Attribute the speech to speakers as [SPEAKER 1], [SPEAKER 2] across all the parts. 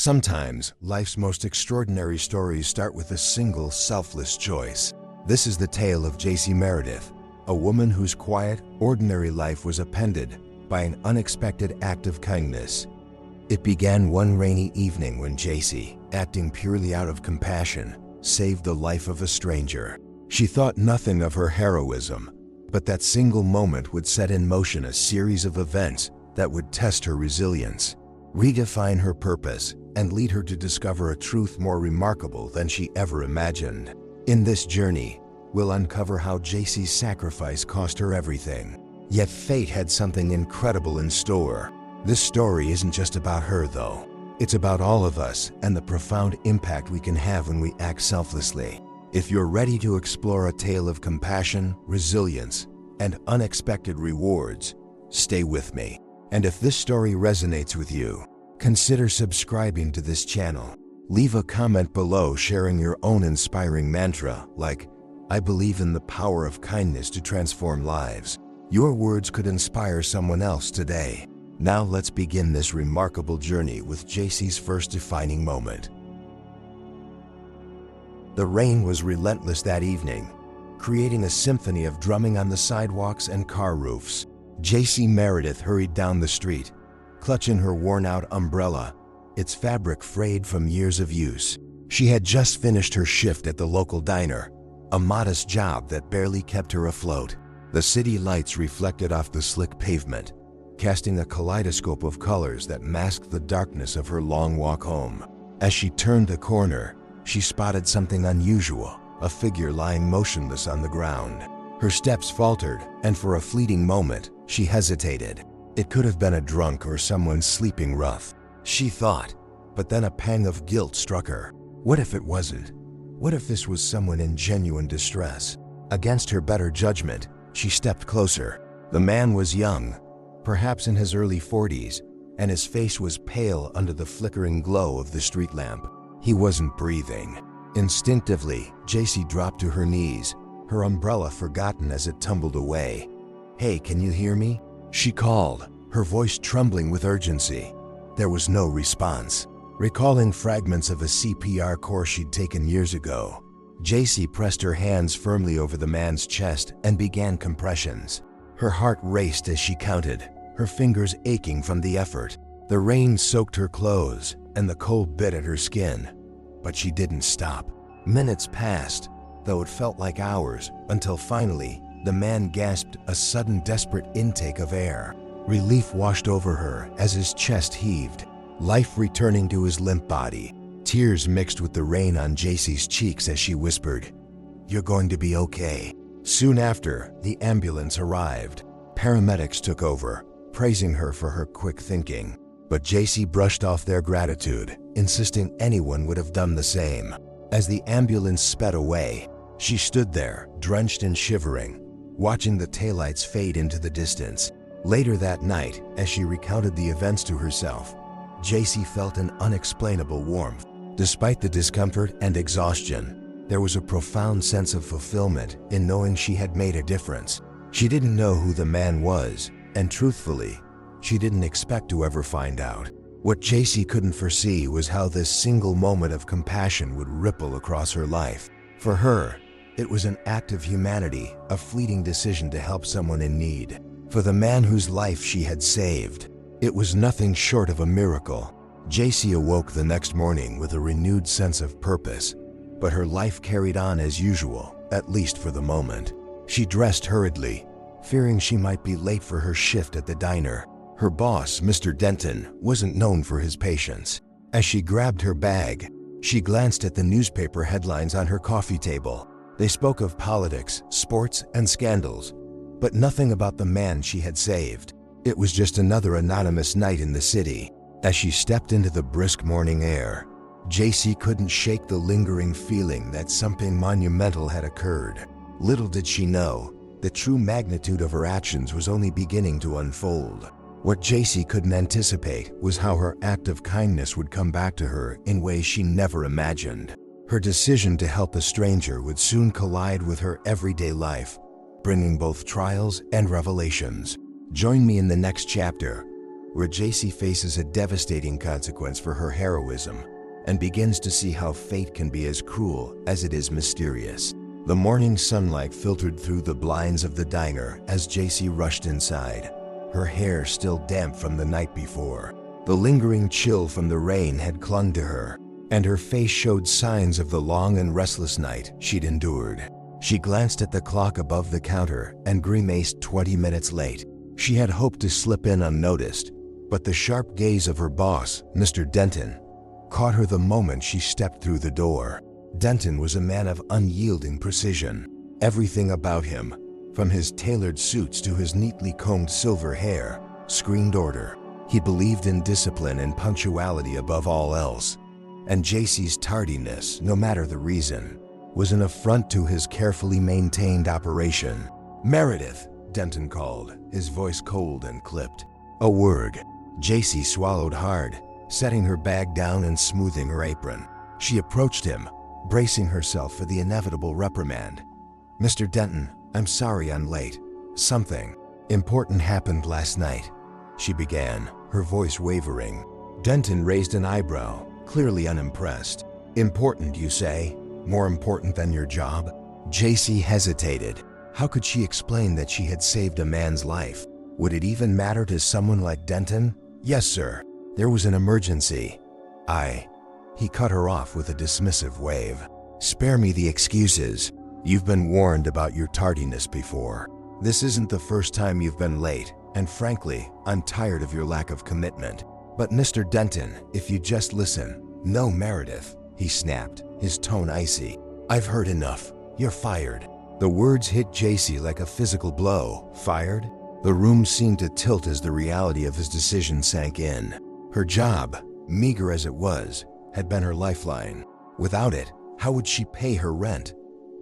[SPEAKER 1] Sometimes, life's most extraordinary stories start with a single, selfless choice. This is the tale of J.C. Meredith, a woman whose quiet, ordinary life was upended by an unexpected act of kindness. It began one rainy evening when J.C., acting purely out of compassion, saved the life of a stranger. She thought nothing of her heroism, but that single moment would set in motion a series of events that would test her resilience, redefine her purpose, and lead her to discover a truth more remarkable than she ever imagined. In this journey, we'll uncover how J.C.'s sacrifice cost her everything. Yet fate had something incredible in store. This story isn't just about her, though. It's about all of us and the profound impact we can have when we act selflessly. If you're ready to explore a tale of compassion, resilience, and unexpected rewards, stay with me. And if this story resonates with you, consider subscribing to this channel. Leave a comment below sharing your own inspiring mantra, like, "I believe in the power of kindness to transform lives." Your words could inspire someone else today. Now let's begin this remarkable journey with J.C.'s first defining moment. The rain was relentless that evening, creating a symphony of drumming on the sidewalks and car roofs. J.C. Meredith hurried down the street, clutching her worn-out umbrella, its fabric frayed from years of use. She had just finished her shift at the local diner, a modest job that barely kept her afloat. The city lights reflected off the slick pavement, casting a kaleidoscope of colors that masked the darkness of her long walk home. As she turned the corner, she spotted something unusual, a figure lying motionless on the ground. Her steps faltered, and for a fleeting moment, she hesitated. It could have been a drunk or someone sleeping rough, she thought, but then a pang of guilt struck her. What if it wasn't? What if this was someone in genuine distress? Against her better judgment, she stepped closer. The man was young, perhaps in his early 40s, and his face was pale under the flickering glow of the street lamp. He wasn't breathing. Instinctively, J.C. dropped to her knees, her umbrella forgotten as it tumbled away. "Hey, can you hear me?" she called, her voice trembling with urgency. There was no response. Recalling fragments of a CPR course she'd taken years ago, J.C. pressed her hands firmly over the man's chest and began compressions. Her heart raced as she counted, her fingers aching from the effort. The rain soaked her clothes, and the cold bit at her skin. But she didn't stop. Minutes passed, though it felt like hours, until finally, the man gasped a sudden desperate intake of air. Relief washed over her as his chest heaved, life returning to his limp body. Tears mixed with the rain on J.C.'s cheeks as she whispered, "You're going to be okay." Soon after, the ambulance arrived. Paramedics took over, praising her for her quick thinking. But J.C. brushed off their gratitude, insisting anyone would have done the same. As the ambulance sped away, she stood there, drenched and shivering, watching the taillights fade into the distance. Later that night, as she recounted the events to herself, J.C. felt an unexplainable warmth. Despite the discomfort and exhaustion, there was a profound sense of fulfillment in knowing she had made a difference. She didn't know who the man was, and truthfully, she didn't expect to ever find out. What J.C. couldn't foresee was how this single moment of compassion would ripple across her life. For her, it was an act of humanity, a fleeting decision to help someone in need. For the man whose life she had saved, it was nothing short of a miracle. J.C. awoke the next morning with a renewed sense of purpose, but her life carried on as usual, at least for the moment. She dressed hurriedly, fearing she might be late for her shift at the diner. Her boss, Mr. Denton, wasn't known for his patience. As she grabbed her bag, she glanced at the newspaper headlines on her coffee table. They spoke of politics, sports, and scandals, but nothing about the man she had saved. It was just another anonymous night in the city. As she stepped into the brisk morning air, J.C. couldn't shake the lingering feeling that something monumental had occurred. Little did she know, the true magnitude of her actions was only beginning to unfold. What J.C. couldn't anticipate was how her act of kindness would come back to her in ways she never imagined. Her decision to help a stranger would soon collide with her everyday life, bringing both trials and revelations. Join me in the next chapter, where JC faces a devastating consequence for her heroism and begins to see how fate can be as cruel as it is mysterious. The morning sunlight filtered through the blinds of the diner as JC rushed inside, her hair still damp from the night before. The lingering chill from the rain had clung to her, and her face showed signs of the long and restless night she'd endured. She glanced at the clock above the counter and grimaced 20 minutes late. She had hoped to slip in unnoticed, but the sharp gaze of her boss, Mr. Denton, caught her the moment she stepped through the door. Denton was a man of unyielding precision. Everything about him, from his tailored suits to his neatly combed silver hair, screamed order. He believed in discipline and punctuality above all else, and JC's tardiness, no matter the reason, was an affront to his carefully maintained operation. "Meredith," Denton called, his voice cold and clipped. A word. JC swallowed hard, setting her bag down and smoothing her apron. She approached him, bracing herself for the inevitable reprimand. "Mr. Denton, I'm sorry I'm late. Something important happened last night," she began, her voice wavering. Denton raised an eyebrow, clearly unimpressed. "Important, you say? More important than your job?" JC hesitated. How could she explain that she had saved a man's life? Would it even matter to someone like Denton? "Yes, sir. There was an emergency." He cut her off with a dismissive wave. "Spare me the excuses. You've been warned about your tardiness before. This isn't the first time you've been late, and frankly, I'm tired of your lack of commitment. But Mr. Denton, if you just listen." "No, Meredith," he snapped, his tone icy. "I've heard enough. You're fired." The words hit JC like a physical blow. Fired? The room seemed to tilt as the reality of his decision sank in. Her job, meager as it was, had been her lifeline. Without it, how would she pay her rent?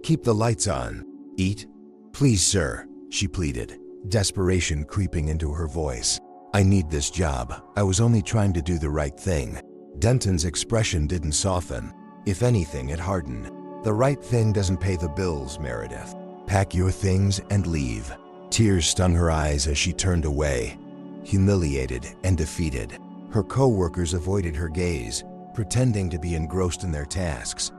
[SPEAKER 1] Keep the lights on. Eat? "Please, sir," she pleaded, desperation creeping into her voice. "I need this job. I was only trying to do the right thing." Denton's expression didn't soften. If anything, it hardened. "The right thing doesn't pay the bills, Meredith. Pack your things and leave." Tears stung her eyes as she turned away, humiliated and defeated. Her co-workers avoided her gaze, pretending to be engrossed in their tasks.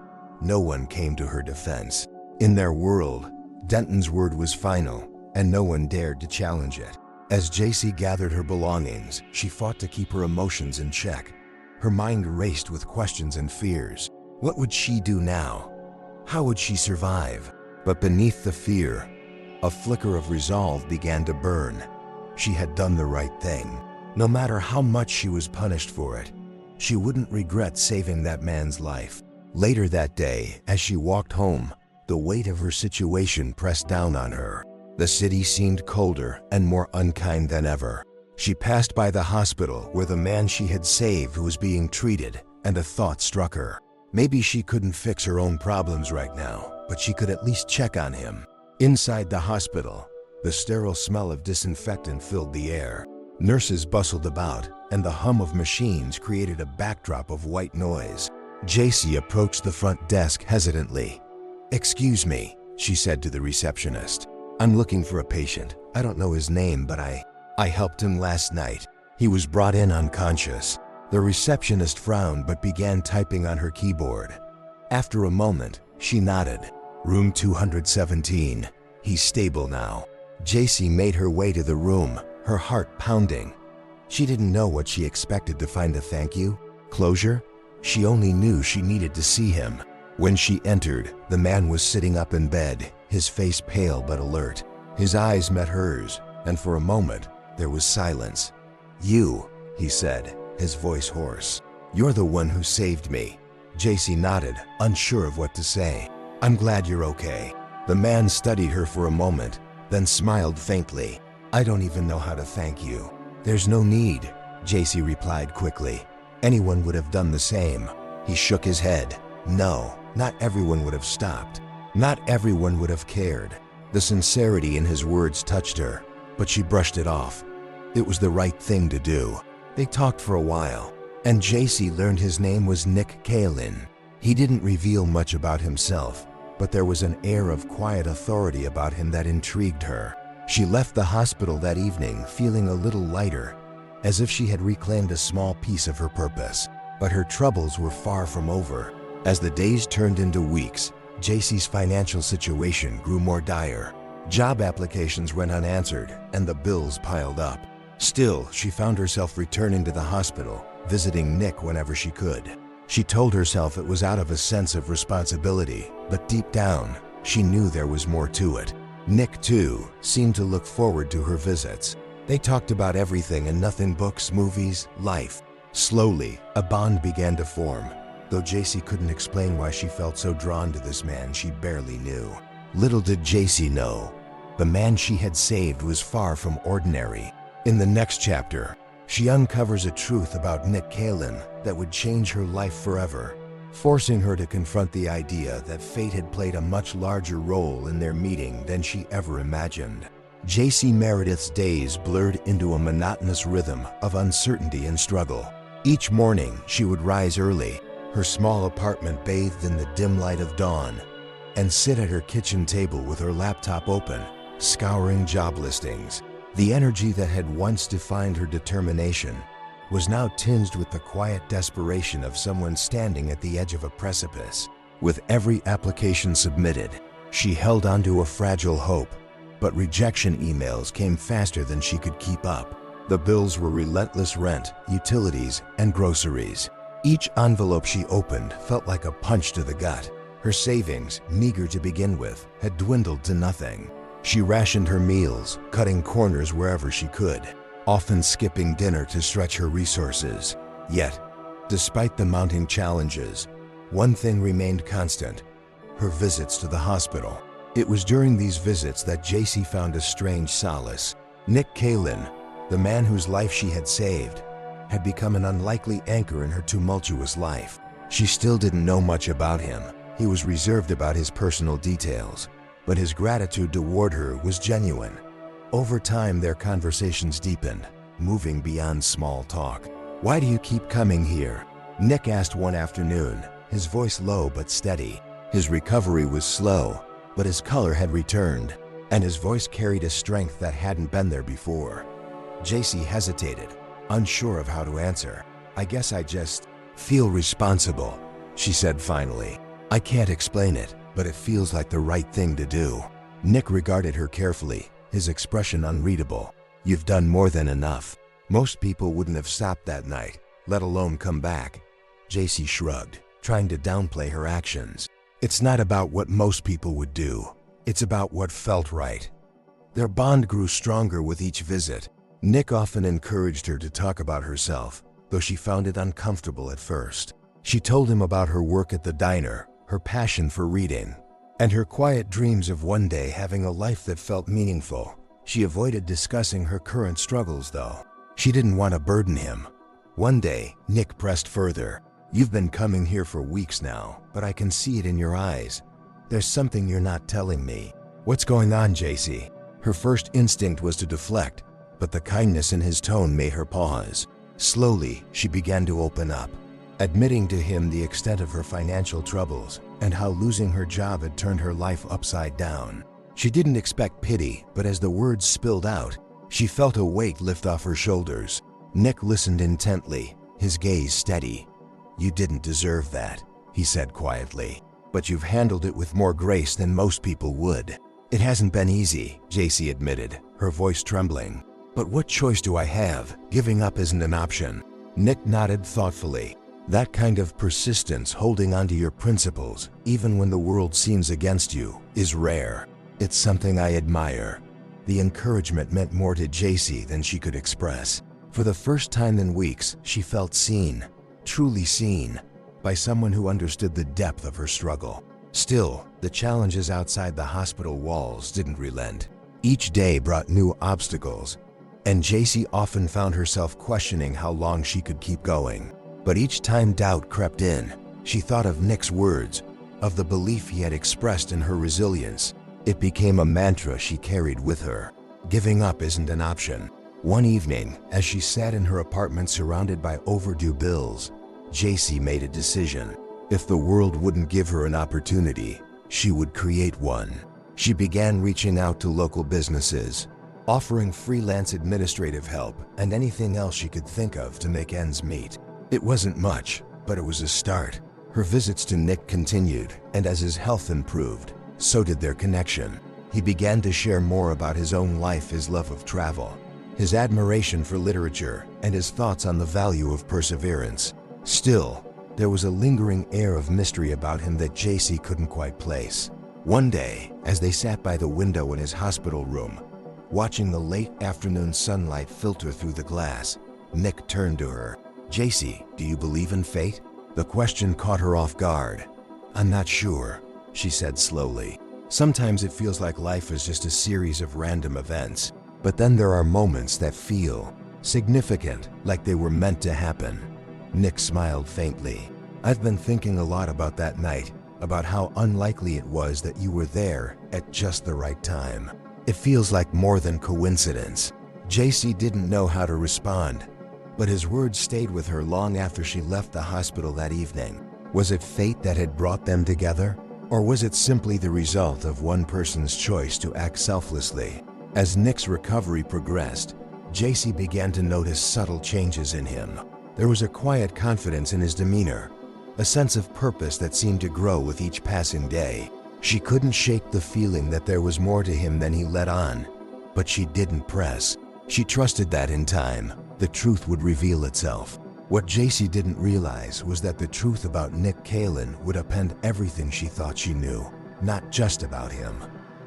[SPEAKER 1] No one came to her defense. In their world, Denton's word was final, and no one dared to challenge it. As JC gathered her belongings, she fought to keep her emotions in check. Her mind raced with questions and fears. What would she do now? How would she survive? But beneath the fear, a flicker of resolve began to burn. She had done the right thing. No matter how much she was punished for it, she wouldn't regret saving that man's life. Later that day, as she walked home, the weight of her situation pressed down on her. The city seemed colder and more unkind than ever. She passed by the hospital where the man she had saved was being treated, and a thought struck her. Maybe she couldn't fix her own problems right now, but she could at least check on him. Inside the hospital, the sterile smell of disinfectant filled the air. Nurses bustled about, and the hum of machines created a backdrop of white noise. JC approached the front desk hesitantly. "Excuse me," she said to the receptionist. "I'm looking for a patient. I don't know his name, but I helped him last night. He was brought in unconscious." The receptionist frowned but began typing on her keyboard. After a moment, she nodded. "Room 217. He's stable now." JC made her way to the room, her heart pounding. She didn't know what she expected to find: a thank you? Closure? She only knew she needed to see him. When she entered, the man was sitting up in bed, his face pale but alert. His eyes met hers, and for a moment, there was silence. "You," he said, his voice hoarse. "You're the one who saved me." JC nodded, unsure of what to say. "I'm glad you're okay." The man studied her for a moment, then smiled faintly. "I don't even know how to thank you." "There's no need," JC replied quickly. "Anyone would have done the same." He shook his head. No, not everyone would have stopped. Not everyone would have cared. The sincerity in his words touched her, but she brushed it off. It was the right thing to do. They talked for a while, and JC learned his name was Nick Kalin. He didn't reveal much about himself, but there was an air of quiet authority about him that intrigued her. She left the hospital that evening feeling a little lighter, as if she had reclaimed a small piece of her purpose. But her troubles were far from over. As the days turned into weeks, JC's financial situation grew more dire. Job applications went unanswered, and the bills piled up. Still, she found herself returning to the hospital, visiting Nick whenever she could. She told herself it was out of a sense of responsibility, but deep down, she knew there was more to it. Nick, too, seemed to look forward to her visits. They talked about everything and nothing: books, movies, life. Slowly, a bond began to form, though JC couldn't explain why she felt so drawn to this man she barely knew. Little did JC know, the man she had saved was far from ordinary. In the next chapter, she uncovers a truth about Nick Kalin that would change her life forever, forcing her to confront the idea that fate had played a much larger role in their meeting than she ever imagined. JC Meredith's days blurred into a monotonous rhythm of uncertainty and struggle. Each morning, she would rise early, her small apartment bathed in the dim light of dawn, and sit at her kitchen table with her laptop open, scouring job listings. The energy that had once defined her determination was now tinged with the quiet desperation of someone standing at the edge of a precipice. With every application submitted, she held onto a fragile hope, but rejection emails came faster than she could keep up. The bills were relentless: rent, utilities, and groceries. Each envelope she opened felt like a punch to the gut. Her savings, meager to begin with, had dwindled to nothing. She rationed her meals, cutting corners wherever she could, often skipping dinner to stretch her resources. Yet, despite the mounting challenges, one thing remained constant: her visits to the hospital. It was during these visits that JC found a strange solace. Nick Kalin, the man whose life she had saved, had become an unlikely anchor in her tumultuous life. She still didn't know much about him. He was reserved about his personal details, but his gratitude toward her was genuine. Over time, their conversations deepened, moving beyond small talk. "Why do you keep coming here?" Nick asked one afternoon, his voice low but steady. His recovery was slow, but his color had returned, and his voice carried a strength that hadn't been there before. JC hesitated, unsure of how to answer. "I guess I just feel responsible," she said finally. "I can't explain it, but it feels like the right thing to do." Nick regarded her carefully, his expression unreadable. "You've done more than enough. Most people wouldn't have stopped that night, let alone come back." JC shrugged, trying to downplay her actions. "It's not about what most people would do. It's about what felt right." Their bond grew stronger with each visit. Nick often encouraged her to talk about herself, though she found it uncomfortable at first. She told him about her work at the diner, her passion for reading, and her quiet dreams of one day having a life that felt meaningful. She avoided discussing her current struggles, though. She didn't want to burden him. One day, Nick pressed further. "You've been coming here for weeks now, but I can see it in your eyes. There's something you're not telling me. What's going on, JC?" Her first instinct was to deflect, but the kindness in his tone made her pause. Slowly, she began to open up, admitting to him the extent of her financial troubles and how losing her job had turned her life upside down. She didn't expect pity, but as the words spilled out, she felt a weight lift off her shoulders. Nick listened intently, his gaze steady. "You didn't deserve that," he said quietly, "but you've handled it with more grace than most people would." "It hasn't been easy," JC admitted, her voice trembling. "But what choice do I have? Giving up isn't an option." Nick nodded thoughtfully. "That kind of persistence, holding onto your principles, even when the world seems against you, is rare. It's something I admire." The encouragement meant more to JC than she could express. For the first time in weeks, she felt seen, truly seen, by someone who understood the depth of her struggle. Still, the challenges outside the hospital walls didn't relent. Each day brought new obstacles, and JC often found herself questioning how long she could keep going. But each time doubt crept in, she thought of Nick's words, of the belief he had expressed in her resilience. It became a mantra she carried with her. Giving up isn't an option. One evening, as she sat in her apartment surrounded by overdue bills, JC made a decision. If the world wouldn't give her an opportunity, she would create one. She began reaching out to local businesses, offering freelance administrative help and anything else she could think of to make ends meet. It wasn't much, but it was a start. Her visits to Nick continued, and as his health improved, so did their connection. He began to share more about his own life, his love of travel, his admiration for literature, and his thoughts on the value of perseverance. Still, there was a lingering air of mystery about him that JC couldn't quite place. One day, as they sat by the window in his hospital room, watching the late afternoon sunlight filter through the glass, Nick turned to her. "JC, do you believe in fate?" The question caught her off guard. "I'm not sure," she said slowly. "Sometimes it feels like life is just a series of random events, but then there are moments that feel significant, like they were meant to happen." Nick smiled faintly. "I've been thinking a lot about that night, about how unlikely it was that you were there at just the right time. It feels like more than coincidence." JC didn't know how to respond, but his words stayed with her long after she left the hospital that evening. Was it fate that had brought them together? Or was it simply the result of one person's choice to act selflessly? As Nick's recovery progressed, JC began to notice subtle changes in him. There was a quiet confidence in his demeanor, a sense of purpose that seemed to grow with each passing day. She couldn't shake the feeling that there was more to him than he let on, but she didn't press. She trusted that in time, the truth would reveal itself. What JC didn't realize was that the truth about Nick Kalin would upend everything she thought she knew, not just about him,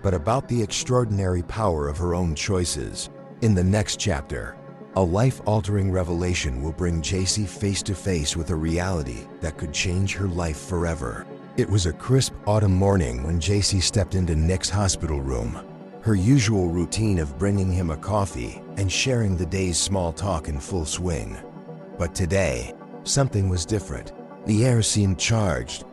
[SPEAKER 1] but about the extraordinary power of her own choices. In the next chapter, a life-altering revelation will bring JC face to face with a reality that could change her life forever. It was a crisp autumn morning when JC stepped into Nick's hospital room, her usual routine of bringing him a coffee and sharing the day's small talk in full swing. But today, something was different. The air seemed charged,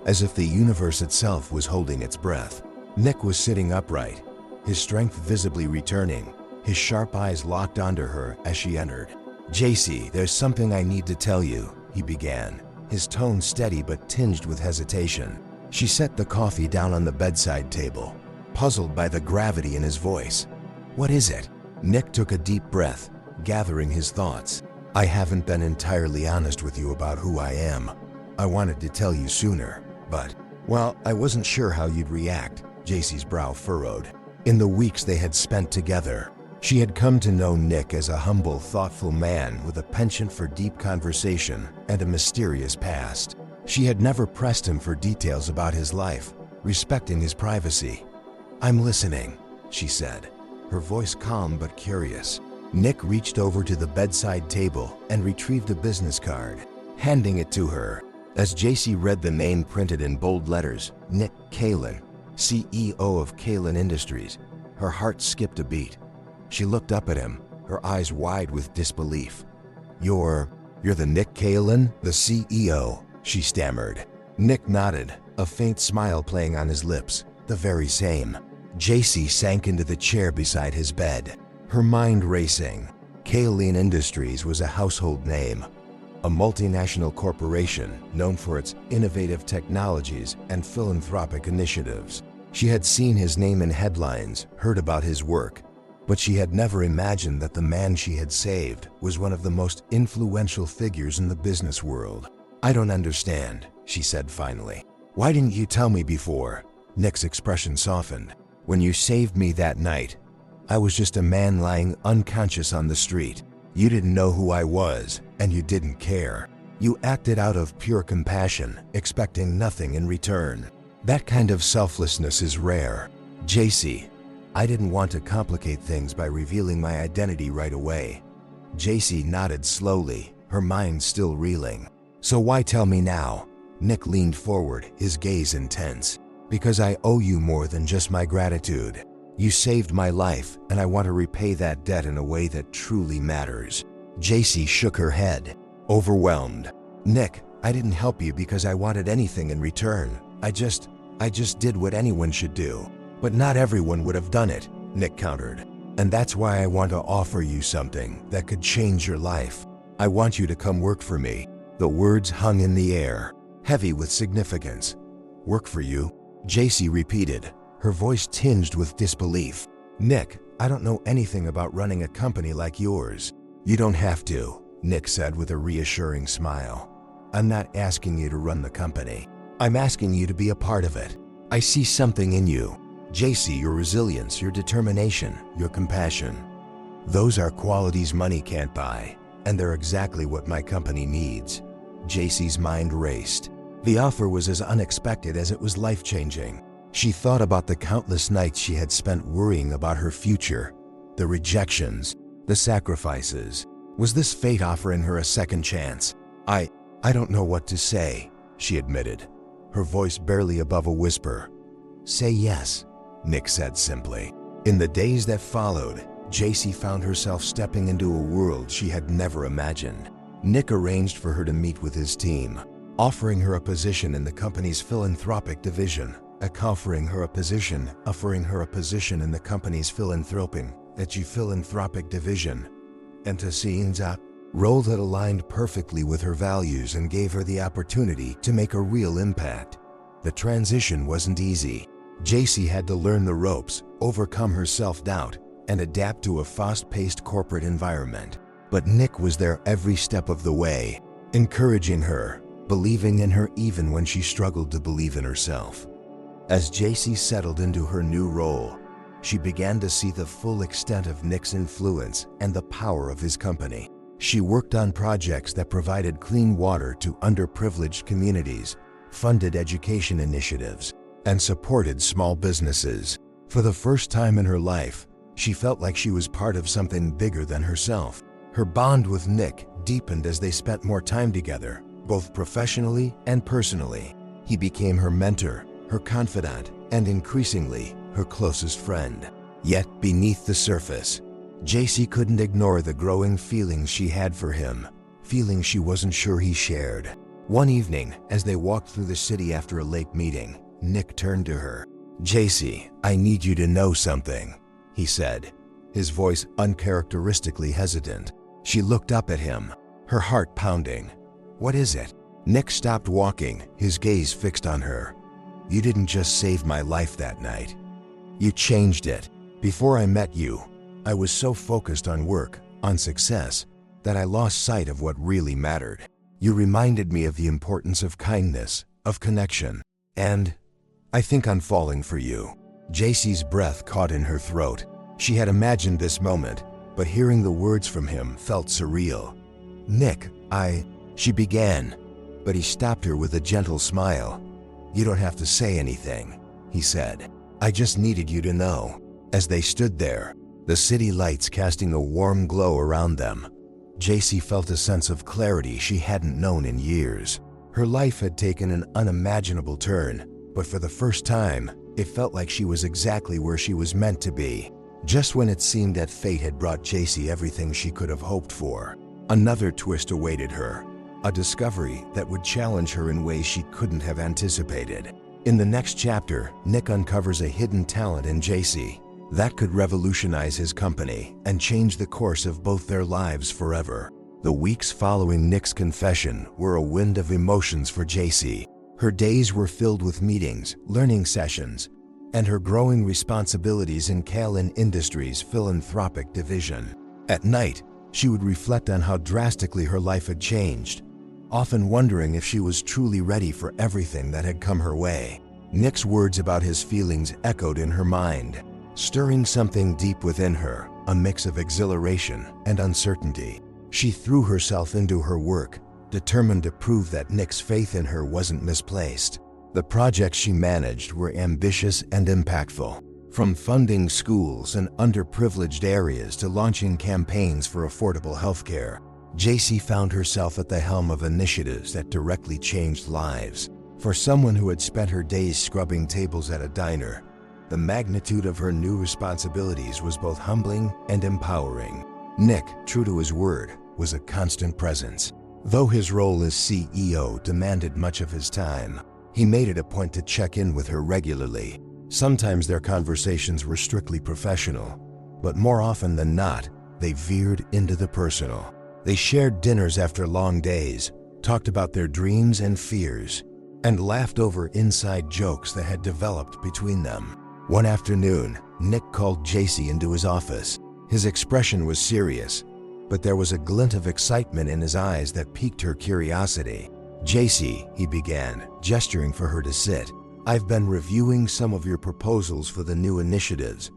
[SPEAKER 1] as if the universe itself was holding its breath. Nick was sitting upright, his strength visibly returning, his sharp eyes locked onto her as she entered. "JC, there's something I need to tell you," he began, his tone steady but tinged with hesitation. She set the coffee down on the bedside table, puzzled by the gravity in his voice. "What is it?" Nick took a deep breath, gathering his thoughts. "I haven't been entirely honest with you about who I am. I wanted to tell you sooner, but, well, I wasn't sure how you'd react." JC's brow furrowed. In the weeks they had spent together, she had come to know Nick as a humble, thoughtful man with a penchant for deep conversation and a mysterious past. She had never pressed him for details about his life, respecting his privacy. "I'm listening," she said, her voice calm but curious. Nick reached over to the bedside table and retrieved a business card, handing it to her. As JC read the name printed in bold letters, Nick Kalin, CEO of Kalin Industries, her heart skipped a beat. She looked up at him, her eyes wide with disbelief. You're the Nick Kalin, the CEO," she stammered. Nick nodded, a faint smile playing on his lips. "The very same." JC sank into the chair beside his bed, her mind racing. Kalin Industries was a household name, a multinational corporation known for its innovative technologies and philanthropic initiatives. She had seen his name in headlines, heard about his work, but she had never imagined that the man she had saved was one of the most influential figures in the business world. "I don't understand," she said finally. "Why didn't you tell me before?" Nick's expression softened. "When you saved me that night, I was just a man lying unconscious on the street. You didn't know who I was, and you didn't care. You acted out of pure compassion, expecting nothing in return. That kind of selflessness is rare. JC, I didn't want to complicate things by revealing my identity right away." JC nodded slowly, her mind still reeling. "So why tell me now?" Nick leaned forward, his gaze intense. "Because I owe you more than just my gratitude. You saved my life, and I want to repay that debt in a way that truly matters." JC shook her head, overwhelmed. "Nick, I didn't help you because I wanted anything in return. I just did what anyone should do. But not everyone would have done it," Nick countered. "And that's why I want to offer you something that could change your life. I want you to come work for me." The words hung in the air, heavy with significance. "Work for you?" JC repeated, her voice tinged with disbelief. "Nick, I don't know anything about running a company like yours." "You don't have to," Nick said with a reassuring smile. "I'm not asking you to run the company. I'm asking you to be a part of it. I see something in you. JC, your resilience, your determination, your compassion. Those are qualities money can't buy, and they're exactly what my company needs." JC's mind raced. The offer was as unexpected as it was life-changing. She thought about the countless nights she had spent worrying about her future, the rejections, the sacrifices. Was this fate offering her a second chance? I don't know what to say," she admitted, her voice barely above a whisper. "Say yes," Nick said simply. In the days that followed, JC found herself stepping into a world she had never imagined. Nick arranged for her to meet with his team, offering her a position in the company's philanthropic division. Offering her a position in the company's philanthropic division. And to scenes up, role that aligned perfectly with her values and gave her the opportunity to make a real impact. The transition wasn't easy. JC had to learn the ropes, overcome her self-doubt, and adapt to a fast-paced corporate environment. But Nick was there every step of the way, encouraging her, believing in her even when she struggled to believe in herself. As JC settled into her new role, she began to see the full extent of Nick's influence and the power of his company. She worked on projects that provided clean water to underprivileged communities, funded education initiatives, and supported small businesses. For the first time in her life, she felt like she was part of something bigger than herself. Her bond with Nick deepened as they spent more time together, both professionally and personally. He became her mentor, her confidant, and increasingly, her closest friend. Yet, beneath the surface, JC couldn't ignore the growing feelings she had for him, feelings she wasn't sure he shared. One evening, as they walked through the city after a late meeting, Nick turned to her. "JC, I need you to know something," he said, his voice uncharacteristically hesitant. She looked up at him, her heart pounding. "What is it?" Nick stopped walking, his gaze fixed on her. "You didn't just save my life that night. You changed it. Before I met you, I was so focused on work, on success, that I lost sight of what really mattered. You reminded me of the importance of kindness, of connection, and I think I'm falling for you." JC's breath caught in her throat. She had imagined this moment, but hearing the words from him felt surreal. "Nick, she began, but he stopped her with a gentle smile. "You don't have to say anything," he said. "I just needed you to know." As they stood there, the city lights casting a warm glow around them, JC felt a sense of clarity she hadn't known in years. Her life had taken an unimaginable turn, but for the first time, it felt like she was exactly where she was meant to be. Just when it seemed that fate had brought JC everything she could have hoped for, another twist awaited her, a discovery that would challenge her in ways she couldn't have anticipated. In the next chapter, Nick uncovers a hidden talent in JC that could revolutionize his company and change the course of both their lives forever. The weeks following Nick's confession were a wind of emotions for JC. Her days were filled with meetings, learning sessions, and her growing responsibilities in Kalin Industries' philanthropic division. At night, she would reflect on how drastically her life had changed, often wondering if she was truly ready for everything that had come her way. Nick's words about his feelings echoed in her mind, stirring something deep within her, a mix of exhilaration and uncertainty. She threw herself into her work, determined to prove that Nick's faith in her wasn't misplaced. The projects she managed were ambitious and impactful, from funding schools in underprivileged areas to launching campaigns for affordable healthcare. JC found herself at the helm of initiatives that directly changed lives. For someone who had spent her days scrubbing tables at a diner, the magnitude of her new responsibilities was both humbling and empowering. Nick, true to his word, was a constant presence. Though his role as CEO demanded much of his time, he made it a point to check in with her regularly. Sometimes their conversations were strictly professional, but more often than not, they veered into the personal. They shared dinners after long days, talked about their dreams and fears, and laughed over inside jokes that had developed between them. One afternoon, Nick called JC into his office. His expression was serious, but there was a glint of excitement in his eyes that piqued her curiosity. JC, he began, gesturing for her to sit. I've been reviewing some of your proposals for the new initiatives,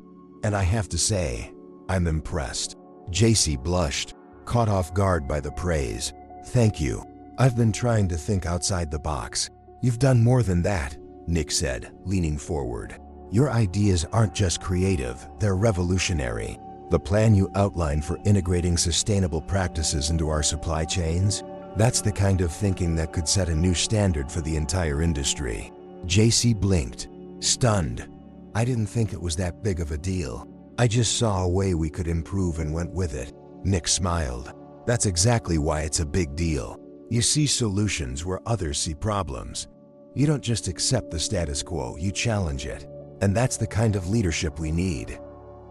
[SPEAKER 1] and I have to say, I'm impressed. JC blushed, caught off guard by the praise. Thank you. I've been trying to think outside the box. You've done more than that, Nick said, leaning forward. Your ideas aren't just creative, they're revolutionary. The plan you outlined for integrating sustainable practices into our supply chains, that's the kind of thinking that could set a new standard for the entire industry. JC blinked, stunned. I didn't think it was that big of a deal. I just saw a way we could improve and went with it. Nick smiled. That's exactly why it's a big deal. You see solutions where others see problems. You don't just accept the status quo, you challenge it. And that's the kind of leadership we need.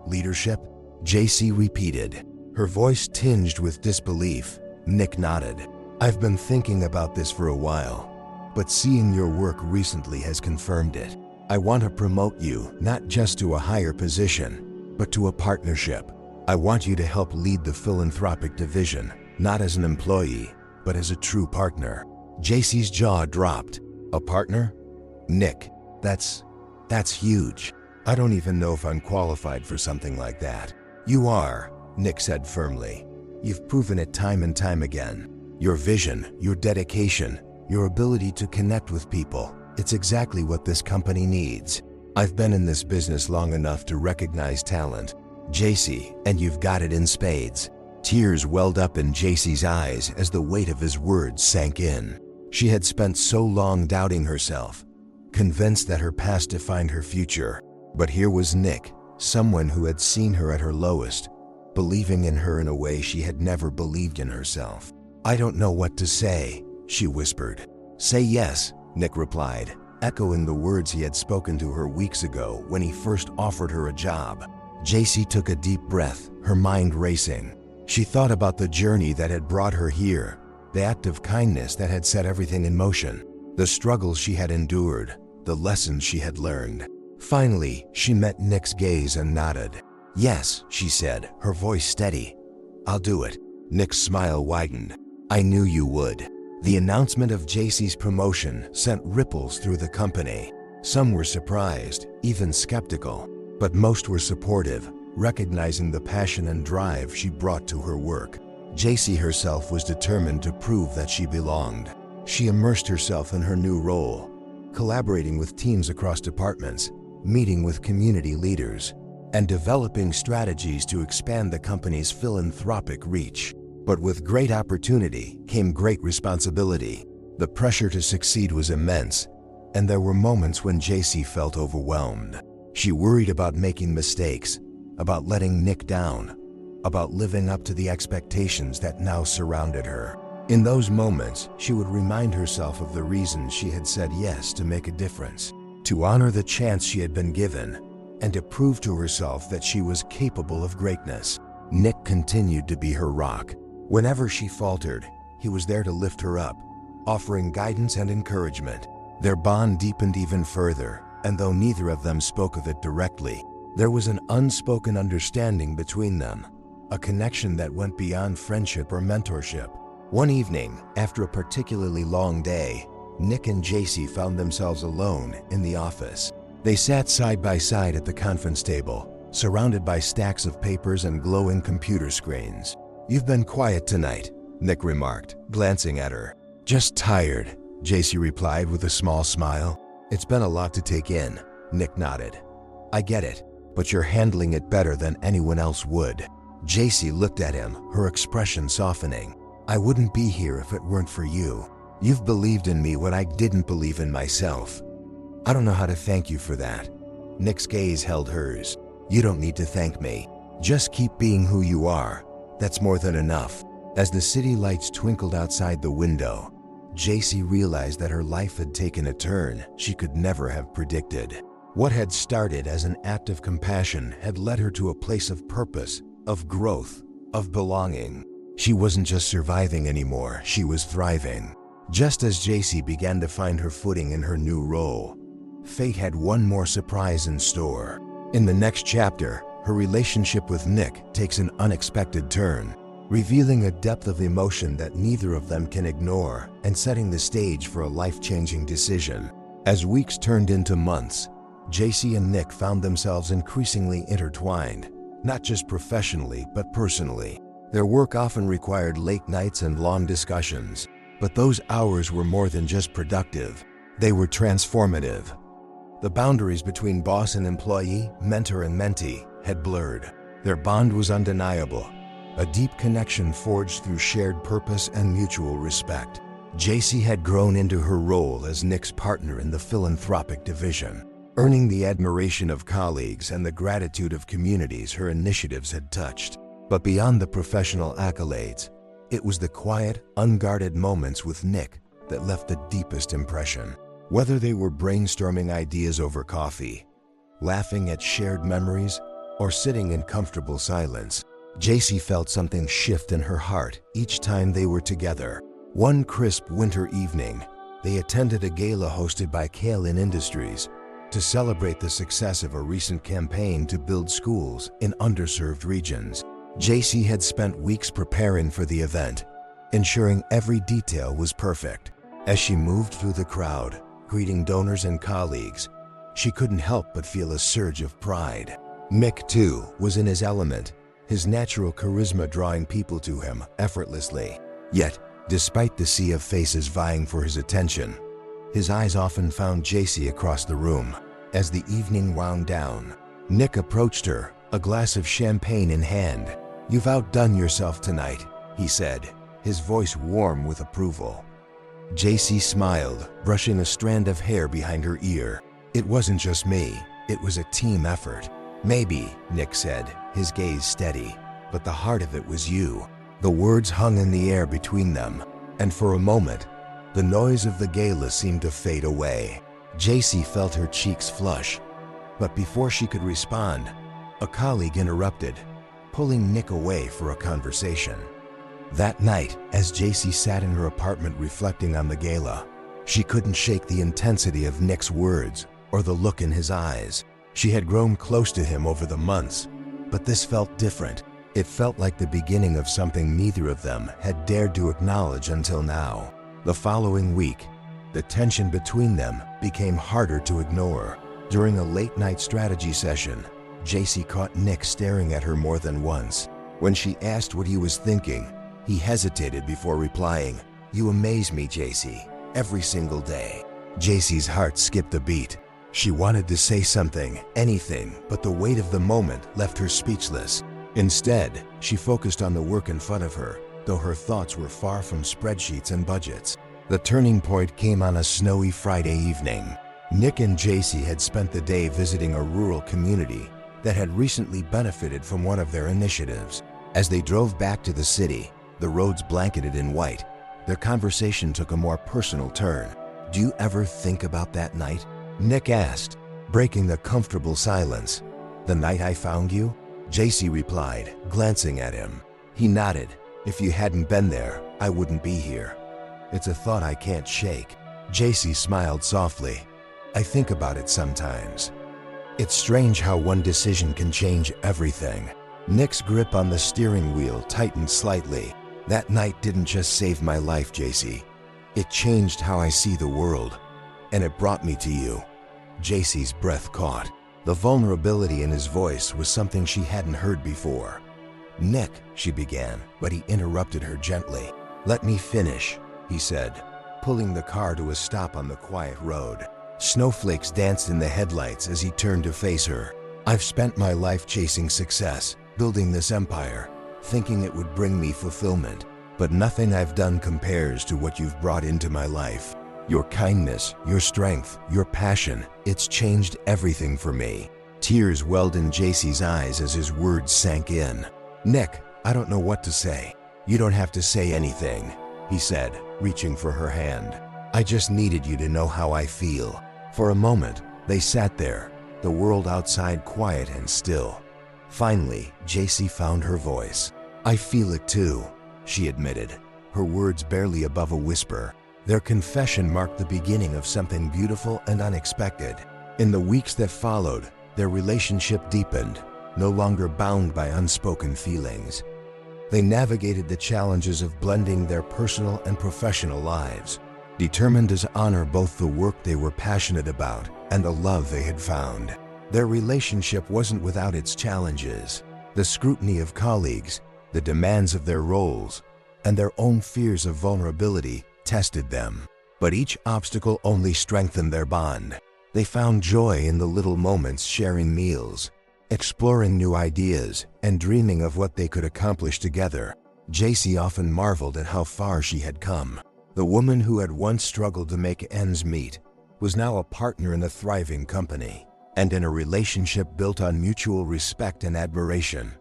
[SPEAKER 1] Leadership? JC repeated, her voice tinged with disbelief. Nick nodded. I've been thinking about this for a while, but seeing your work recently has confirmed it. I want to promote you not just to a higher position, but to a partnership. I want you to help lead the philanthropic division, not as an employee, but as a true partner. JC's jaw dropped. A partner? Nick, that's huge. I don't even know if I'm qualified for something like that. You are, Nick said firmly. You've proven it time and time again. Your vision, your dedication, your ability to connect with people, it's exactly what this company needs. I've been in this business long enough to recognize talent, JC, and you've got it in spades. Tears welled up in JC's eyes as the weight of his words sank in. She had spent so long doubting herself, convinced that her past defined her future. But here was Nick, someone who had seen her at her lowest, believing in her in a way she had never believed in herself. I don't know what to say, she whispered. Say yes, Nick replied, echoing the words he had spoken to her weeks ago when he first offered her a job. JC took a deep breath, her mind racing. She thought about the journey that had brought her here, the act of kindness that had set everything in motion, the struggles she had endured, the lessons she had learned. Finally, she met Nick's gaze and nodded. Yes, she said, her voice steady. I'll do it. Nick's smile widened. I knew you would. The announcement of JC's promotion sent ripples through the company. Some were surprised, even skeptical, but most were supportive, recognizing the passion and drive she brought to her work. JC herself was determined to prove that she belonged. She immersed herself in her new role, collaborating with teams across departments, meeting with community leaders, and developing strategies to expand the company's philanthropic reach. But with great opportunity came great responsibility. The pressure to succeed was immense, and there were moments when JC felt overwhelmed. She worried about making mistakes, about letting Nick down, about living up to the expectations that now surrounded her. In those moments, she would remind herself of the reasons she had said yes to make a difference, to honor the chance she had been given, and to prove to herself that she was capable of greatness. Nick continued to be her rock. Whenever she faltered, he was there to lift her up, offering guidance and encouragement. Their bond deepened even further, and though neither of them spoke of it directly, there was an unspoken understanding between them, a connection that went beyond friendship or mentorship. One evening, after a particularly long day, Nick and JC found themselves alone in the office. They sat side by side at the conference table, surrounded by stacks of papers and glowing computer screens. You've been quiet tonight, Nick remarked, glancing at her. Just tired, JC replied with a small smile. It's been a lot to take in, Nick nodded. I get it, but you're handling it better than anyone else would. JC looked at him, her expression softening. I wouldn't be here if it weren't for you. You've believed in me when I didn't believe in myself. I don't know how to thank you for that. Nick's gaze held hers. You don't need to thank me. Just keep being who you are. That's more than enough. As the city lights twinkled outside the window, JC realized that her life had taken a turn she could never have predicted. What had started as an act of compassion had led her to a place of purpose, of growth, of belonging. She wasn't just surviving anymore, she was thriving. Just as JC began to find her footing in her new role, fate had one more surprise in store. In the next chapter, her relationship with Nick takes an unexpected turn, revealing a depth of emotion that neither of them can ignore and setting the stage for a life-changing decision. As weeks turned into months, JC and Nick found themselves increasingly intertwined, not just professionally but personally. Their work often required late nights and long discussions, but those hours were more than just productive. They were transformative. The boundaries between boss and employee, mentor and mentee, had blurred. Their bond was undeniable, a deep connection forged through shared purpose and mutual respect. JC had grown into her role as Nick's partner in the philanthropic division, earning the admiration of colleagues and the gratitude of communities her initiatives had touched. But beyond the professional accolades, it was the quiet, unguarded moments with Nick that left the deepest impression. Whether they were brainstorming ideas over coffee, laughing at shared memories, or sitting in comfortable silence, JC felt something shift in her heart each time they were together. One crisp winter evening, they attended a gala hosted by Kalin Industries to celebrate the success of a recent campaign to build schools in underserved regions. JC had spent weeks preparing for the event, ensuring every detail was perfect. As she moved through the crowd, greeting donors and colleagues, she couldn't help but feel a surge of pride. Nick, too, was in his element, his natural charisma drawing people to him effortlessly. Yet, despite the sea of faces vying for his attention, his eyes often found JC across the room. As the evening wound down, Nick approached her, a glass of champagne in hand. "You've outdone yourself tonight," he said, his voice warm with approval. JC smiled, brushing a strand of hair behind her ear. "It wasn't just me, it was a team effort." "Maybe," Nick said, his gaze steady, "but the heart of it was you." The words hung in the air between them, and for a moment, the noise of the gala seemed to fade away. JC felt her cheeks flush, but before she could respond, a colleague interrupted, pulling Nick away for a conversation. That night, as JC sat in her apartment reflecting on the gala, she couldn't shake the intensity of Nick's words or the look in his eyes. She had grown close to him over the months, but this felt different. It felt like the beginning of something neither of them had dared to acknowledge until now. The following week, the tension between them became harder to ignore. During a late-night strategy session, JC caught Nick staring at her more than once. When she asked what he was thinking, he hesitated before replying, "You amaze me, JC, every single day." JC's heart skipped a beat. She wanted to say something, anything, but the weight of the moment left her speechless. Instead, she focused on the work in front of her, though her thoughts were far from spreadsheets and budgets. The turning point came on a snowy Friday evening. Nick and JC had spent the day visiting a rural community that had recently benefited from one of their initiatives. As they drove back to the city, the roads blanketed in white, their conversation took a more personal turn. "Do you ever think about that night?" Nick asked, breaking the comfortable silence. "The night I found you?" JC replied, glancing at him. He nodded. "If you hadn't been there, I wouldn't be here. It's a thought I can't shake." JC smiled softly. "I think about it sometimes. It's strange how one decision can change everything." Nick's grip on the steering wheel tightened slightly. "That night didn't just save my life, JC. It changed how I see the world. And it brought me to you." JC's breath caught. The vulnerability in his voice was something she hadn't heard before. "Nick," she began, but he interrupted her gently. "Let me finish," he said, pulling the car to a stop on the quiet road. Snowflakes danced in the headlights as he turned to face her. "I've spent my life chasing success, building this empire, thinking it would bring me fulfillment. But nothing I've done compares to what you've brought into my life. Your kindness, your strength, your passion, it's changed everything for me." Tears welled in JC's eyes as his words sank in. "Nick, I don't know what to say." "You don't have to say anything," he said, reaching for her hand. "I just needed you to know how I feel." For a moment, they sat there, the world outside quiet and still. Finally, JC found her voice. "I feel it too," she admitted, her words barely above a whisper. Their confession marked the beginning of something beautiful and unexpected. In the weeks that followed, their relationship deepened, no longer bound by unspoken feelings. They navigated the challenges of blending their personal and professional lives, determined to honor both the work they were passionate about and the love they had found. Their relationship wasn't without its challenges. The scrutiny of colleagues, the demands of their roles, and their own fears of vulnerability tested them. But each obstacle only strengthened their bond. They found joy in the little moments, sharing meals, exploring new ideas, and dreaming of what they could accomplish together. JC often marveled at how far she had come. The woman who had once struggled to make ends meet was now a partner in a thriving company, and in a relationship built on mutual respect and admiration.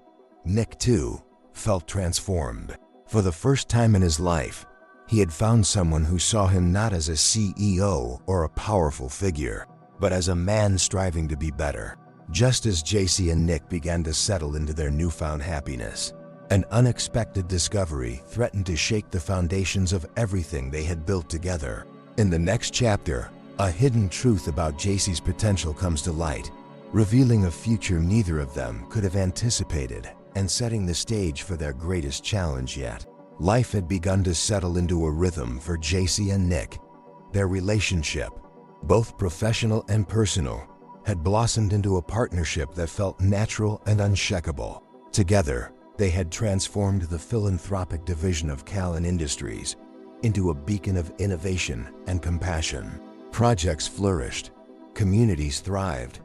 [SPEAKER 1] Nick, too, felt transformed. For the first time in his life, he had found someone who saw him not as a CEO or a powerful figure, but as a man striving to be better. Just as JC and Nick began to settle into their newfound happiness, an unexpected discovery threatened to shake the foundations of everything they had built together. In the next chapter, a hidden truth about JC's potential comes to light, revealing a future neither of them could have anticipated and setting the stage for their greatest challenge yet. Life had begun to settle into a rhythm for JC and Nick. Their relationship, both professional and personal, had blossomed into a partnership that felt natural and unshakable. Together, they had transformed the philanthropic division of Callan Industries into a beacon of innovation and compassion. Projects flourished, communities thrived,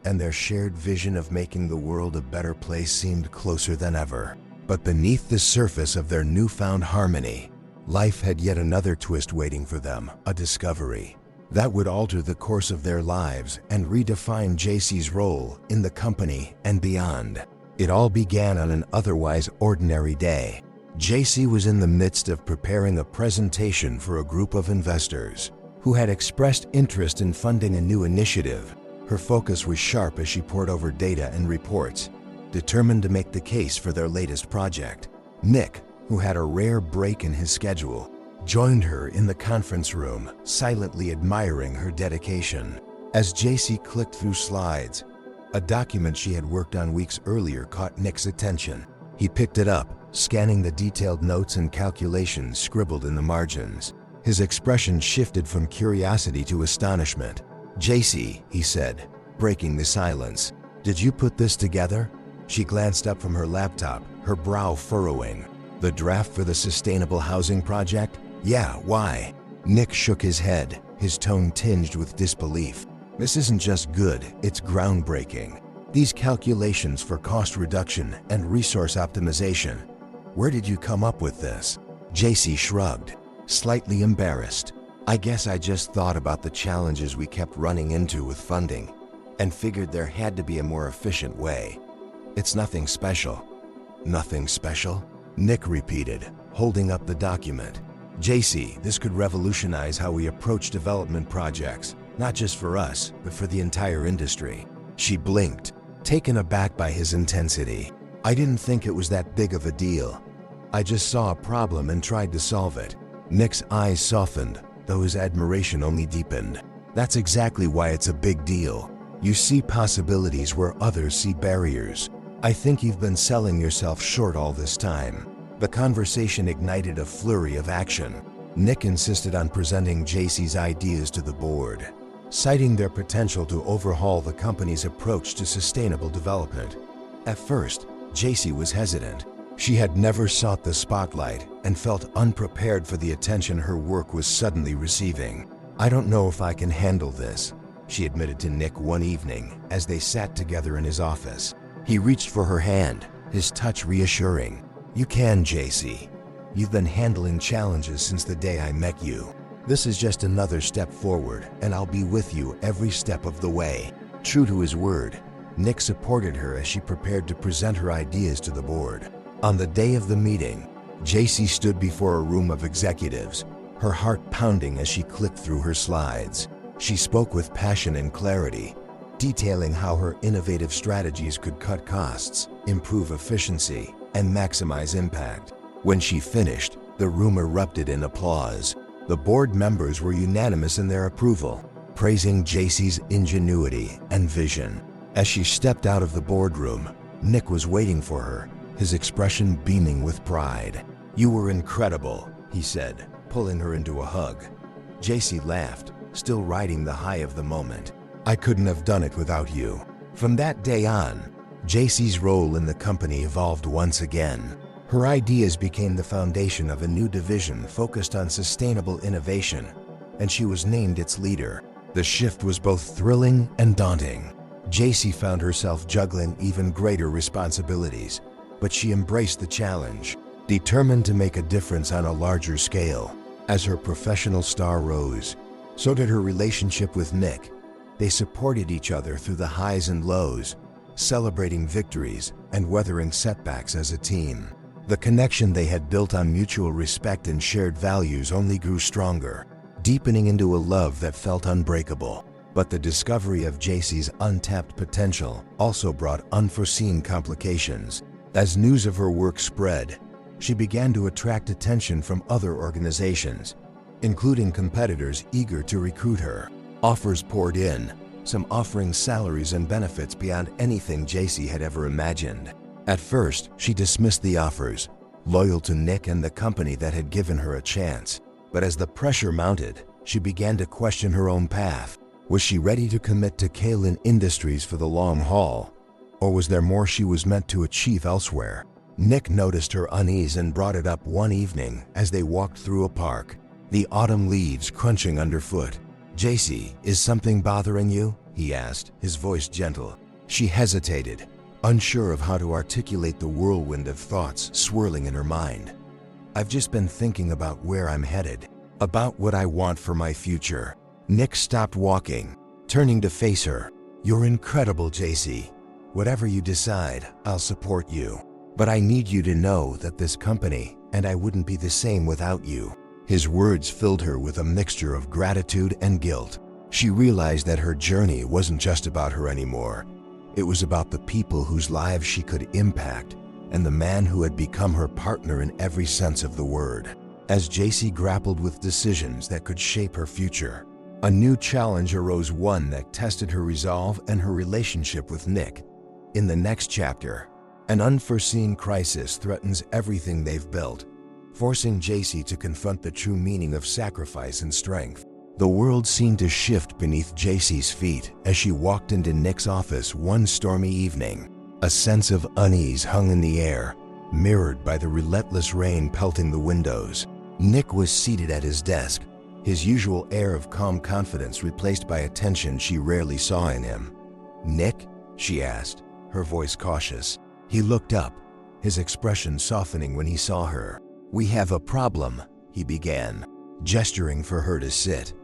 [SPEAKER 1] and their shared vision of making the world a better place seemed closer than ever. But beneath the surface of their newfound harmony, life had yet another twist waiting for them, a discovery that would alter the course of their lives and redefine JC's role in the company and beyond. It all began on an otherwise ordinary day. JC was in the midst of preparing a presentation for a group of investors who had expressed interest in funding a new initiative. Her focus was sharp as she pored over data and reports, determined to make the case for their latest project. Nick, who had a rare break in his schedule, joined her in the conference room, silently admiring her dedication. As JC clicked through slides, a document she had worked on weeks earlier caught Nick's attention. He picked it up, scanning the detailed notes and calculations scribbled in the margins. His expression shifted from curiosity to astonishment. "JC," he said, breaking the silence, "did you put this together?" She glanced up from her laptop, her brow furrowing. "The draft for the sustainable housing project? Yeah, why?" Nick shook his head, his tone tinged with disbelief. "This isn't just good, it's groundbreaking. These calculations for cost reduction and resource optimization. Where did you come up with this?" JC shrugged, slightly embarrassed. "I guess I just thought about the challenges we kept running into with funding and figured there had to be a more efficient way. It's nothing special." "Nothing special?" Nick repeated, holding up the document. "JC, this could revolutionize how we approach development projects, not just for us, but for the entire industry." She blinked, taken aback by his intensity. "I didn't think it was that big of a deal. I just saw a problem and tried to solve it." Nick's eyes softened, though his admiration only deepened. "That's exactly why it's a big deal. You see possibilities where others see barriers. I think you've been selling yourself short all this time." The conversation ignited a flurry of action. Nick insisted on presenting JC's ideas to the board, citing their potential to overhaul the company's approach to sustainable development. At first, JC was hesitant. She had never sought the spotlight and felt unprepared for the attention her work was suddenly receiving. "I don't know if I can handle this," she admitted to Nick one evening as they sat together in his office. He reached for her hand, his touch reassuring. "You can, JC. You've been handling challenges since the day I met you. This is just another step forward, and I'll be with you every step of the way." True to his word, Nick supported her as she prepared to present her ideas to the board. On the day of the meeting, JC stood before a room of executives, her heart pounding as she clicked through her slides. She spoke with passion and clarity, detailing how her innovative strategies could cut costs, improve efficiency, and maximize impact. When she finished, the room erupted in applause. The board members were unanimous in their approval. praising JC's ingenuity and vision. As she stepped out of the boardroom, Nick was waiting for her, his expression beaming with pride. "You were incredible," he said, pulling her into a hug. JC laughed, still riding the high of the moment. "I couldn't have done it without you." From that day on, JC's role in the company evolved once again. Her ideas became the foundation of a new division focused on sustainable innovation, and she was named its leader. The shift was both thrilling and daunting. JC found herself juggling even greater responsibilities, but she embraced the challenge, determined to make a difference on a larger scale. As her professional star rose, so did her relationship with Nick. They supported each other through the highs and lows, celebrating victories and weathering setbacks as a team. The connection they had built on mutual respect and shared values only grew stronger, deepening into a love that felt unbreakable. But the discovery of JC's untapped potential also brought unforeseen complications. As news of her work spread, she began to attract attention from other organizations, including competitors eager to recruit her. Offers poured in, some offering salaries and benefits beyond anything JC had ever imagined. At first, she dismissed the offers, loyal to Nick and the company that had given her a chance. But as the pressure mounted, she began to question her own path. Was she ready to commit to Kalin Industries for the long haul? Or was there more she was meant to achieve elsewhere? Nick noticed her unease and brought it up one evening as they walked through a park, the autumn leaves crunching underfoot. "JC, is something bothering you?" he asked, his voice gentle. She hesitated, unsure of how to articulate the whirlwind of thoughts swirling in her mind. "I've just been thinking about where I'm headed, about what I want for my future." Nick stopped walking, turning to face her. "You're incredible, JC. Whatever you decide, I'll support you. But I need you to know that this company and I wouldn't be the same without you." His words filled her with a mixture of gratitude and guilt. She realized that her journey wasn't just about her anymore. It was about the people whose lives she could impact and the man who had become her partner in every sense of the word. As JC grappled with decisions that could shape her future, a new challenge arose, one that tested her resolve and her relationship with Nick. In the next chapter, an unforeseen crisis threatens everything they've built, forcing JC to confront the true meaning of sacrifice and strength. The world seemed to shift beneath JC's feet as she walked into Nick's office one stormy evening. A sense of unease hung in the air, mirrored by the relentless rain pelting the windows. Nick was seated at his desk, his usual air of calm confidence replaced by a tension she rarely saw in him. "Nick?" she asked, her voice cautious. He looked up, his expression softening when he saw her. "We have a problem," he began, gesturing for her to sit.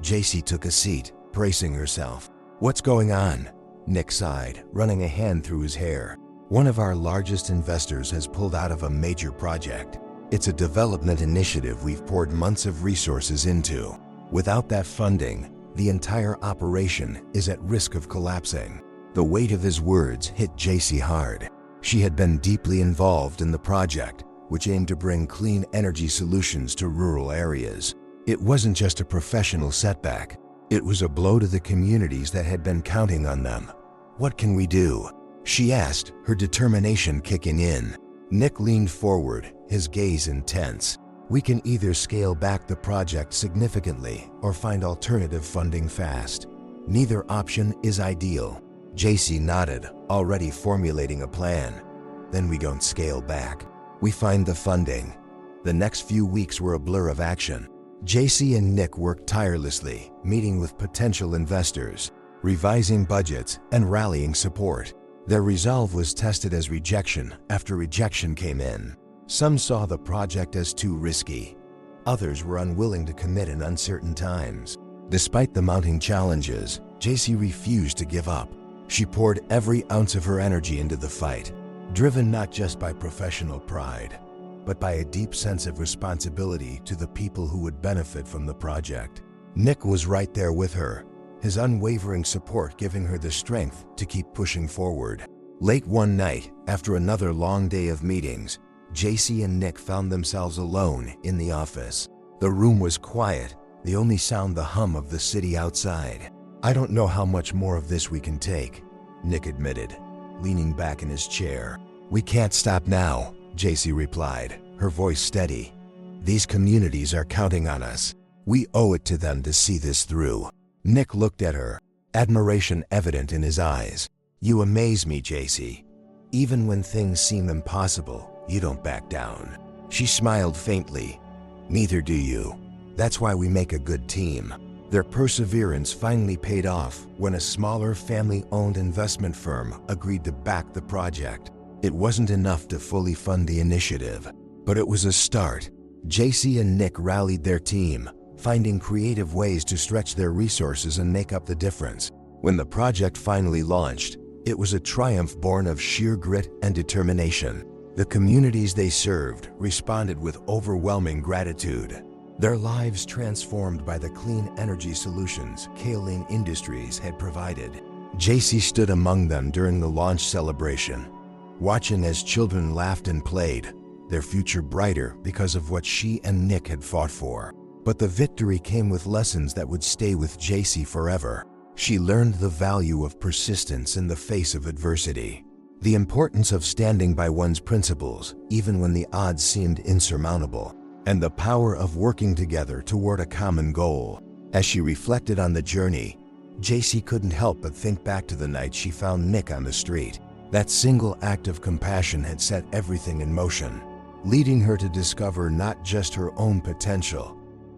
[SPEAKER 1] JC took a seat, bracing herself. "What's going on?" Nick sighed, running a hand through his hair. "One of our largest investors has pulled out of a major project. It's a development initiative we've poured months of resources into. Without that funding, the entire operation is at risk of collapsing." The weight of his words hit JC hard. She had been deeply involved in the project, which aimed to bring clean energy solutions to rural areas. It wasn't just a professional setback. It was a blow to the communities that had been counting on them. "What can we do?" she asked, her determination kicking in. Nick leaned forward, his gaze intense. "We can either scale back the project significantly or find alternative funding fast. Neither option is ideal." JC nodded, already formulating a plan. "Then we don't scale back. We find the funding." The next few weeks were a blur of action. JC and Nick worked tirelessly, meeting with potential investors, revising budgets, and rallying support. Their resolve was tested as rejection after rejection came in. Some saw the project as too risky. Others were unwilling to commit in uncertain times. Despite the mounting challenges, JC refused to give up. She poured every ounce of her energy into the fight, driven not just by professional pride, but by a deep sense of responsibility to the people who would benefit from the project. Nick was right there with her, his unwavering support giving her the strength to keep pushing forward. Late one night, after another long day of meetings, JC and Nick found themselves alone in the office. The room was quiet, They only sound the hum of the city outside. I don't know how much more of this we can take, Nick admitted, leaning back in his chair. We can't stop now, JC replied, her voice steady. These communities are counting on us. We owe it to them to see this through. Nick looked at her, admiration evident in his eyes. You amaze me, JC. Even when things seem impossible, you don't back down. She smiled faintly. Neither do you. That's why we make a good team. Their perseverance finally paid off when a smaller family-owned investment firm agreed to back the project. It wasn't enough to fully fund the initiative, but it was a start. JC and Nick rallied their team, finding creative ways to stretch their resources and make up the difference. When the project finally launched, it was a triumph born of sheer grit and determination. The communities they served responded with overwhelming gratitude. Their lives transformed by the clean energy solutions Kaolin Industries had provided. JC stood among them during the launch celebration, watching as children laughed and played, their future brighter because of what she and Nick had fought for. But the victory came with lessons that would stay with JC forever. She learned the value of persistence in the face of adversity, the importance of standing by one's principles even when the odds seemed insurmountable, and the power of working together toward a common goal. As she reflected on the journey, JC couldn't help but think back to the night she found Nick on the street. That single act of compassion had set everything in motion, leading her to discover not just her own potential,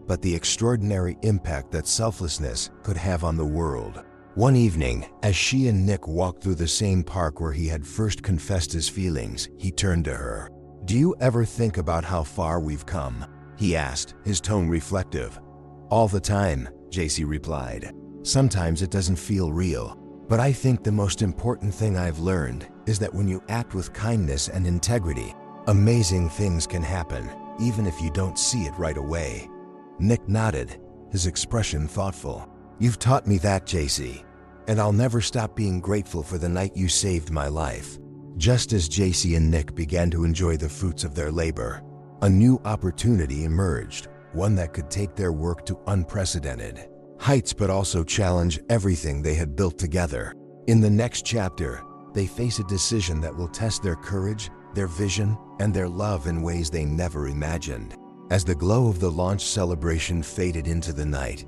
[SPEAKER 1] but the extraordinary impact that selflessness could have on the world. One evening, as she and Nick walked through the same park where he had first confessed his feelings, he turned to her. Do you ever think about how far we've come? He asked, his tone reflective. All the time, JC replied. Sometimes it doesn't feel real, but I think the most important thing I've learned is that when you act with kindness and integrity, amazing things can happen, even if you don't see it right away. Nick nodded, his expression thoughtful. You've taught me that, JC, and I'll never stop being grateful for the night you saved my life. Just as JC and Nick began to enjoy the fruits of their labor, a new opportunity emerged, one that could take their work to unprecedented heights but also challenge everything they had built together. In the next chapter, they face a decision that will test their courage, their vision, and their love in ways they never imagined. As the glow of the launch celebration faded into the night,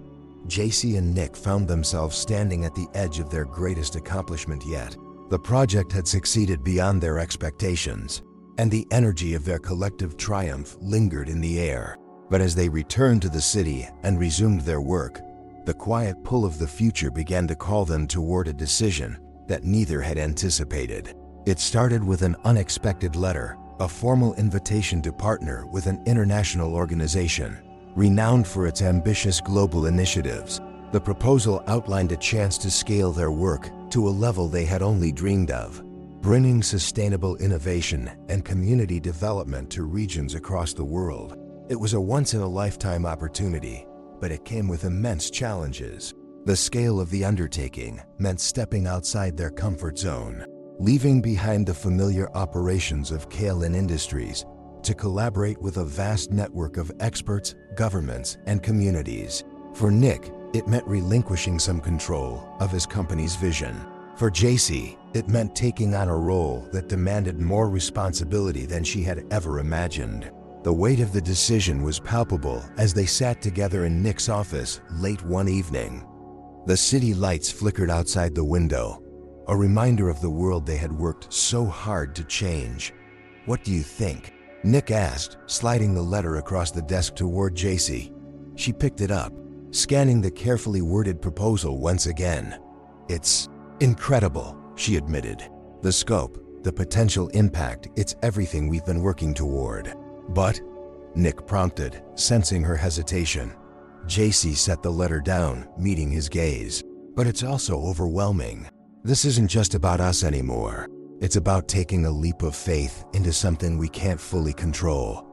[SPEAKER 1] JC and Nick found themselves standing at the edge of their greatest accomplishment yet. The project had succeeded beyond their expectations, and the energy of their collective triumph lingered in the air. But as they returned to the city and resumed their work, the quiet pull of the future began to call them toward a decision that neither had anticipated. It started with an unexpected letter, a formal invitation to partner with an international organization renowned for its ambitious global initiatives. The proposal outlined a chance to scale their work to a level they had only dreamed of, bringing sustainable innovation and community development to regions across the world. It was a once-in-a-lifetime opportunity, but it came with immense challenges. The scale of the undertaking meant stepping outside their comfort zone, leaving behind the familiar operations of Kaolin Industries to collaborate with a vast network of experts, governments, and communities. For Nick, it meant relinquishing some control of his company's vision. For JC, it meant taking on a role that demanded more responsibility than she had ever imagined. The weight of the decision was palpable as they sat together in Nick's office late one evening. The city lights flickered outside the window, a reminder of the world they had worked so hard to change. What do you think? Nick asked, sliding the letter across the desk toward JC. She picked it up, scanning the carefully worded proposal once again. It's incredible, she admitted. The scope, the potential impact, it's everything we've been working toward. But, Nick prompted, sensing her hesitation. JC set the letter down, meeting his gaze. But it's also overwhelming. This isn't just about us anymore. It's about taking a leap of faith into something we can't fully control.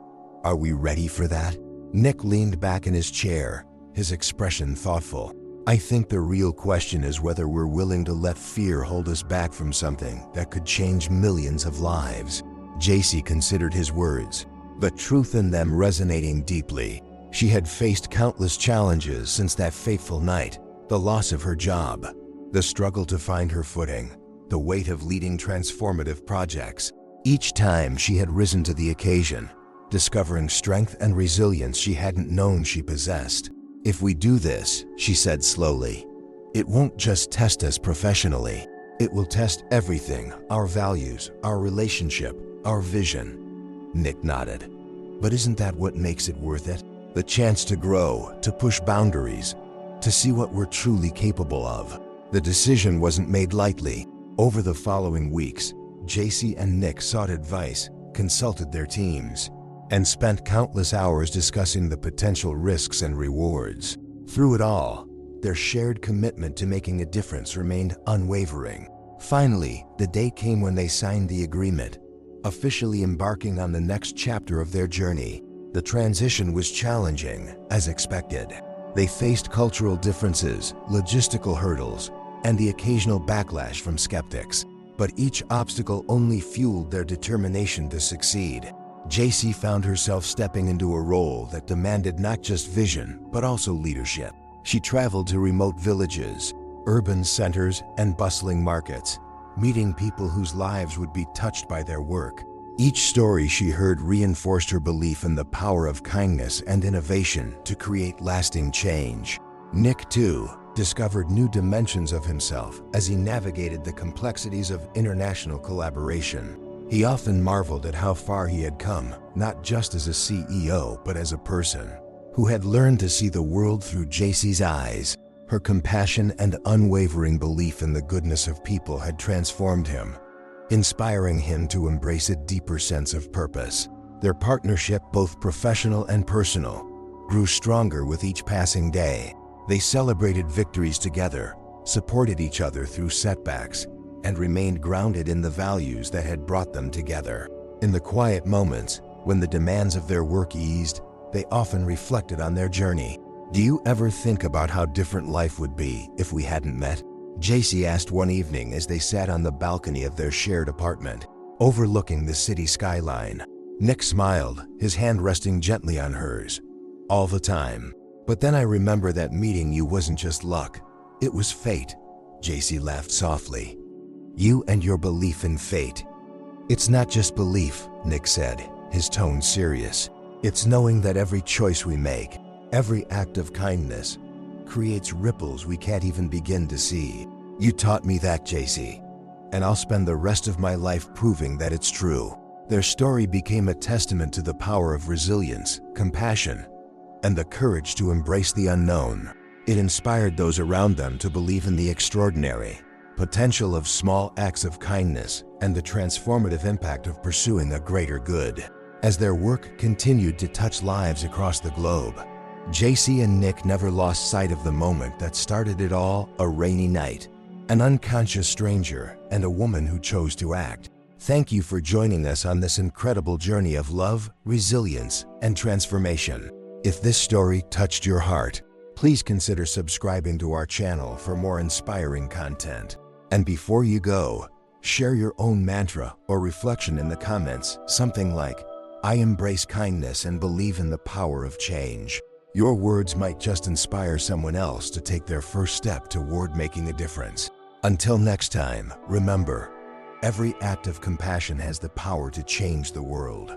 [SPEAKER 1] Are we ready for that? Nick leaned back in his chair, his expression thoughtful. I think the real question is whether we're willing to let fear hold us back from something that could change millions of lives. JC considered his words, the truth in them resonating deeply. She had faced countless challenges since that fateful night: the loss of her job, the struggle to find her footing, the weight of leading transformative projects. Each time she had risen to the occasion, discovering strength and resilience she hadn't known she possessed. "If we do this," she said slowly, "it won't just test us professionally. It will test everything: our values, our relationship, our vision." Nick nodded. "But isn't that what makes it worth it? The chance to grow, to push boundaries, to see what we're truly capable of." The decision wasn't made lightly. Over the following weeks, JC and Nick sought advice, consulted their teams, and spent countless hours discussing the potential risks and rewards. Through it all, their shared commitment to making a difference remained unwavering. Finally, the day came when they signed the agreement, officially embarking on the next chapter of their journey. The transition was challenging, as expected. They faced cultural differences, logistical hurdles, and the occasional backlash from skeptics. But each obstacle only fueled their determination to succeed. JC found herself stepping into a role that demanded not just vision, but also leadership. She traveled to remote villages, urban centers, and bustling markets, meeting people whose lives would be touched by their work. Each story she heard reinforced her belief in the power of kindness and innovation to create lasting change. Nick, too, discovered new dimensions of himself as he navigated the complexities of international collaboration. He often marveled at how far he had come, not just as a CEO, but as a person who had learned to see the world through JC's eyes. Her compassion and unwavering belief in the goodness of people had transformed him, inspiring him to embrace a deeper sense of purpose. Their partnership, both professional and personal, grew stronger with each passing day. They celebrated victories together, supported each other through setbacks, and remained grounded in the values that had brought them together. In the quiet moments, when the demands of their work eased, they often reflected on their journey. "Do you ever think about how different life would be if we hadn't met?" JC asked one evening as they sat on the balcony of their shared apartment, overlooking the city skyline. Nick smiled, his hand resting gently on hers. "All the time. But then I remember that meeting you wasn't just luck. It was fate." JC laughed softly. "You and your belief in fate." "It's not just belief," Nick said, his tone serious. "It's knowing that every choice we make, every act of kindness, creates ripples we can't even begin to see. You taught me that, JC, and I'll spend the rest of my life proving that it's true." Their story became a testament to the power of resilience, compassion, and the courage to embrace the unknown. It inspired those around them to believe in the extraordinary potential of small acts of kindness and the transformative impact of pursuing a greater good. As their work continued to touch lives across the globe, JC and Nick never lost sight of the moment that started it all: a rainy night, an unconscious stranger, and a woman who chose to act. Thank you for joining us on this incredible journey of love, resilience, and transformation. If this story touched your heart, please consider subscribing to our channel for more inspiring content. And before you go, share your own mantra or reflection in the comments, something like, "I embrace kindness and believe in the power of change." Your words might just inspire someone else to take their first step toward making a difference. Until next time, remember, every act of compassion has the power to change the world.